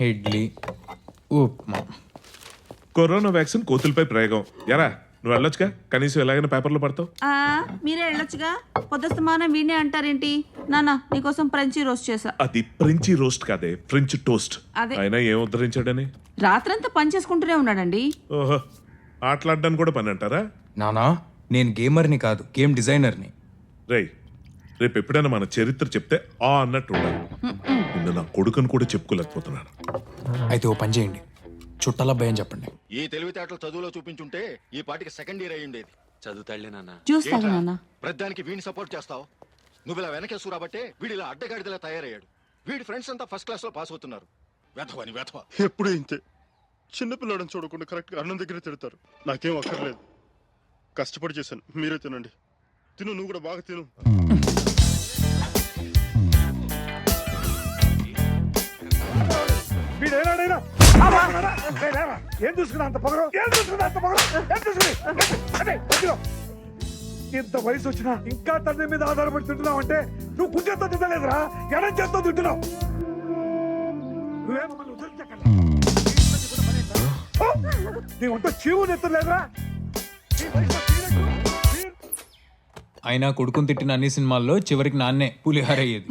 Idli upma. Corona vaccine కోతులపై ప్రయోగం. ఎరా నువ్వు వెళ్ళొచ్చుగా, కనీసం ఎలాగైనా పేపర్లో పడతావు. మీరే వెళ్ళొచ్చుగా, పొద్దుస్తమానం వీణే అంటారేంటి? నాన్న నీకోసం ఫ్రెంచీ రోస్ట్ చేసా. అది ఫ్రెంచి రోస్ట్ కాదే, ఫ్రెంచ్ టోస్ట్. అదే. అయినా ఏం ఉద్ధరించాడని? రాత్రంతా పని చేసుకుంటూనే ఉన్నాడండి. ఓహో, ఆటలాడడానికి కూడా పని అంటారా? నానా నేను గేమర్ని కాదు, గేమ్ డిజైనర్ని. రేయ్, రేపు ఎప్పుడైనా మన చరిత్ర చెప్తే ఆ అన్నట్టు ఉండాలి. నిన్న నా కొడుకుని కూడా చెప్పుకోలేకపోతున్నాను. అయితే ఓ పని చేయండి, చుట్టాలబ్బాయి అని చెప్పండి. ఈ తెలివితేటలు చదువులో చూపించుంటే ఈ పాటికి సెకండ్ ఇయర్ అయ్యిండేది. చదువుతాళ్లే నాన్న. చూస్తాను నాన్న. ప్రతిదానికి వీడిని సపోర్ట్ చేస్తావు. నువ్వు ఇలా వెనకేసు రాబట్టే వీడి ఇలా అడ్డగాడిదలా తయారయ్యాడు. వీడి ఫ్రెండ్స్ అంతా ఫస్ట్ క్లాస్ లో పాస్ అవుతున్నారు. వెధవని వెధవ. ఎప్పుడు ఇంతే, చిన్నపిల్లడని చూడకుండా కరెక్ట్గా అన్నం దగ్గర తిడతారు. నాకేం అక్కర్లేదు, కష్టపడి చేశాను, మీరే తినండి. తిను, నువ్వు కూడా బాగా తిను. ఏం చూసుకున్నా అంత పొగరు? ఇంత వయసు వచ్చినా ఇంకా తండ్రి మీద ఆధారపడి తింటున్నావు అంటే నువ్వు కుజంతో తింటలేదురా, ఎడం చేత్తో తింటున్నావు. నీ వంట చీవు నెత్తలేదురా. అయినా కొడుకుని తిట్టిన అన్ని సినిమాల్లో చివరికి నాన్నే పులిహార అయ్యేది.